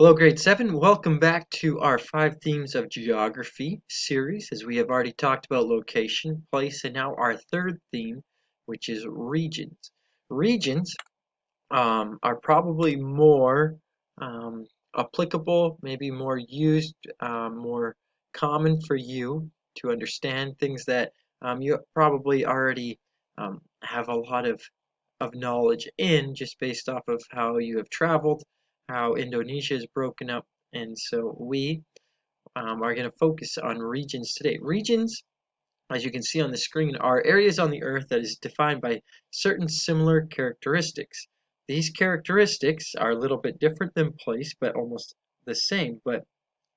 Hello, grade 7. Welcome back to our 5 themes of geography series, as we have already talked about location, place, and now our third theme, which is regions. Regions are probably more applicable, maybe more used, more common for you to understand things that you probably already have a lot of knowledge in just based off of how you have traveled, how Indonesia is broken up. And so we are going to focus on regions today. Regions, as you can see on the screen, are areas on the earth that is defined by certain similar characteristics. These characteristics are a little bit different than place, but almost the same, but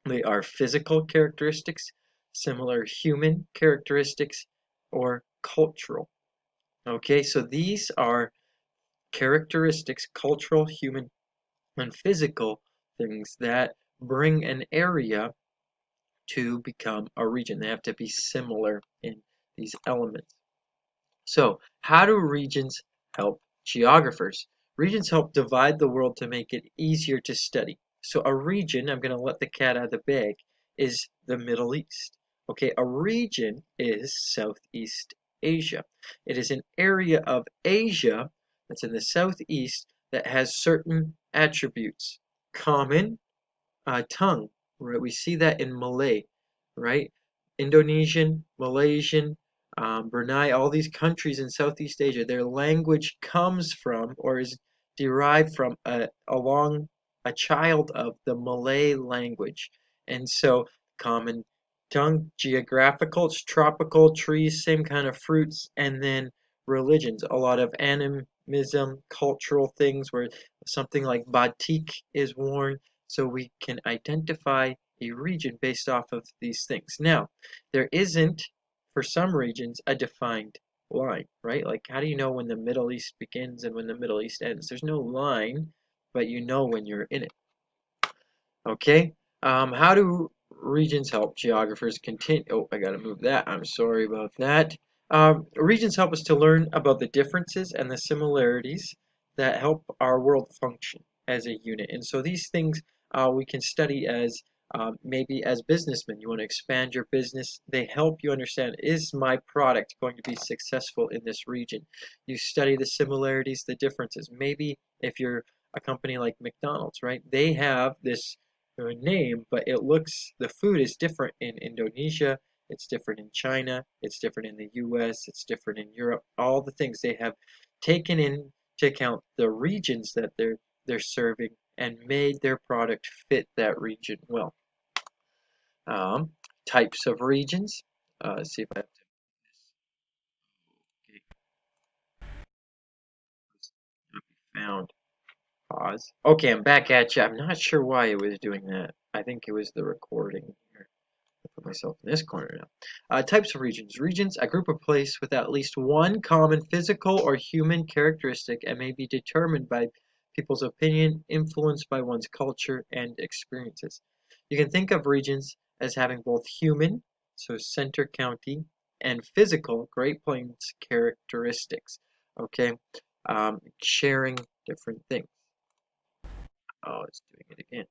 they are physical characteristics, similar human characteristics, or cultural. Okay, so these are characteristics, cultural, human, and physical things that bring an area to become a region. They have to be similar in these elements. So, how do regions help geographers? Regions help divide the world to make it easier to study. So, a region, I'm going to let the cat out of the bag, is the Middle East. Okay, a region is Southeast Asia. It is an area of Asia that's in the southeast that has certain attributes. Common tongue, right? We see that in Malay, right? Indonesian, Malaysian, Brunei, all these countries in Southeast Asia, their language comes from or is derived from along a child of the Malay language. And so common tongue, geographical, it's tropical trees, same kind of fruits, and then religions, a lot of animism, cultural things where something like batik is worn, so we can identify a region based off of these things. Now, there isn't, for some regions, a defined line, right? Like, how do you know when the Middle East begins and when the Middle East ends? There's no line, but you know when you're in it. Okay? How do regions help geographers continue? Oh, I gotta move that. I'm sorry about that. Regions help us to learn about the differences and the similarities that help our world function as a unit. And so these things we can study as maybe as businessmen. You want to expand your business. They help you understand, is my product going to be successful in this region? You study the similarities, the differences. Maybe if you're a company like McDonald's, right? They have this name, but the food is different in Indonesia, it's different in China, it's different in the US, it's different in Europe. All the things they have taken into account the regions that they're serving and made their product fit that region well. Um, Types of regions. See if I have to found. Pause. Okay, I'm back at you. I'm not sure why it was doing that. I think it was the recording here. Put myself in this corner now. Types of regions. Regions, a group of place with at least one common physical or human characteristic and may be determined by people's opinion, influenced by one's culture and experiences. You can think of regions as having both human, so center county, and physical, Great Plains characteristics. Okay, sharing different things. Oh, it's doing it again.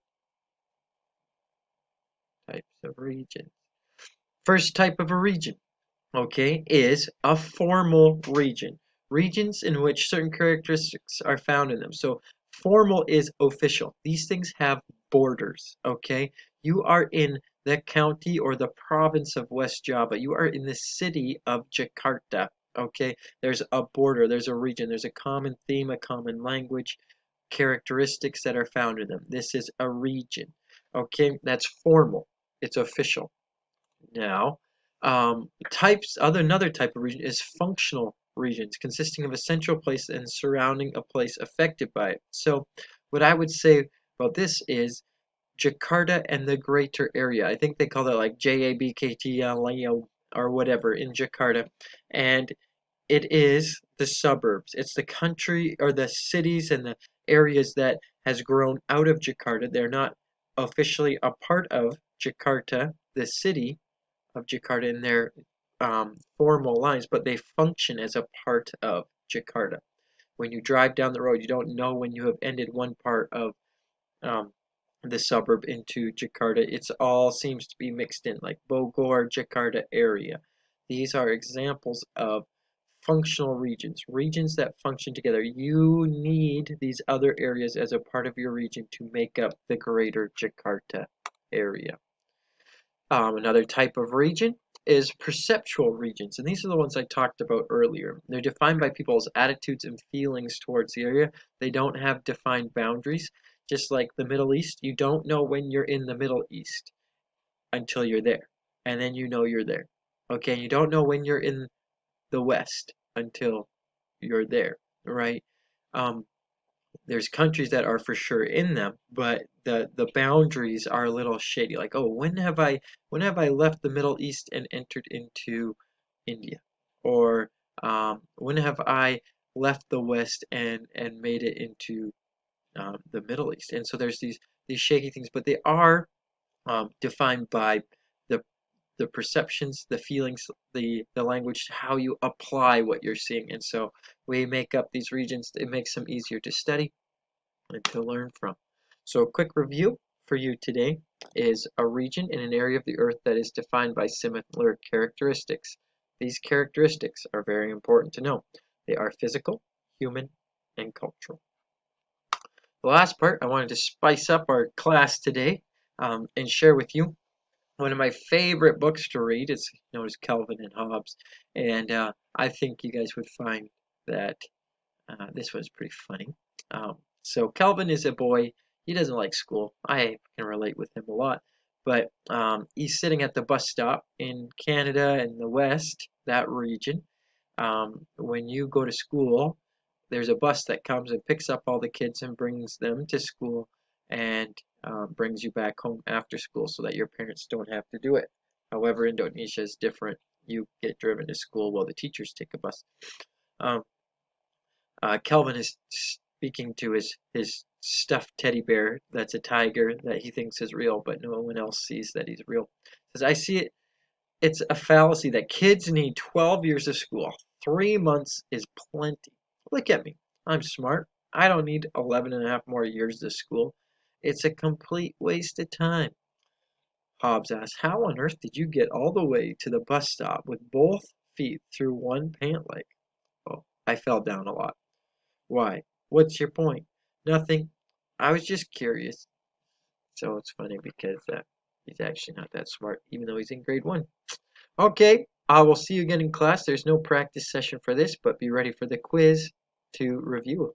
Types of regions. First type of a region, okay, is a formal region. Regions in which certain characteristics are found in them. So formal is official. These things have borders, okay? You are in the county or the province of West Java. You are in the city of Jakarta, okay? There's a border, there's a region, there's a common theme, a common language, characteristics that are found in them. This is a region, okay? That's formal. It's official. Now, another type of region is functional regions, consisting of a central place and surrounding a place affected by it. So, what I would say about this is Jakarta and the greater area. I think they call that like JABKT or whatever in Jakarta. And it is the suburbs. It's the country or the cities and the areas that has grown out of Jakarta. They're not officially a part of Jakarta, the city, of Jakarta in their formal lines, but they function as a part of Jakarta. When you drive down the road, you don't know when you have ended one part of um, the suburb into Jakarta. It's all seems to be mixed in, like Bogor, Jakarta area. These are examples of functional regions, regions that function together. You need these other areas as a part of your region to make up the greater Jakarta area. Another type of region is perceptual regions, and these are the ones I talked about earlier. They're defined by people's attitudes and feelings towards the area. They don't have defined boundaries. Just like the Middle East, you don't know when you're in the Middle East until you're there, and then you know you're there. Okay, you don't know when you're in the West until you're there, right? Um, there's countries that are for sure in them, but the boundaries are a little shady. Like, oh, when have I left the Middle East and entered into India? Or when have I left the West and made it into the Middle East? And so there's these shaky things, but they are defined by the the perceptions, the feelings, the language, how you apply what you're seeing. And so we make up these regions. It makes them easier to study and to learn from. So a quick review for you today is a region in an area of the Earth that is defined by similar characteristics. These characteristics are very important to know. They are physical, human, and cultural. The last part, I wanted to spice up our class today and share with you one of my favorite books to read. It's known as Calvin and Hobbes, and I think you guys would find that this one's pretty funny. So Calvin is a boy. He doesn't like school. I can relate with him a lot. But he's sitting at the bus stop in Canada and the West, that region. When you go to school, there's a bus that comes and picks up all the kids and brings them to school and brings you back home after school so that your parents don't have to do it. However, Indonesia is different. You get driven to school while the teachers take a bus. Um, Kelvin is speaking to his stuffed teddy bear that's a tiger that he thinks is real, but no one else sees that he's real. Says, I see it. It's a fallacy that kids need 12 years of school. 3 months is plenty. Look at me. I'm smart. I don't need 11 and a half more years of school. It's a complete waste of time. Hobbs asked, how on earth did you get all the way to the bus stop with both feet through one pant leg? Oh, I fell down a lot. Why? What's your point? Nothing. I was just curious. So it's funny because he's actually not that smart, even though he's in grade 1. Okay, I will see you again in class. There's no practice session for this, but be ready for the quiz to review.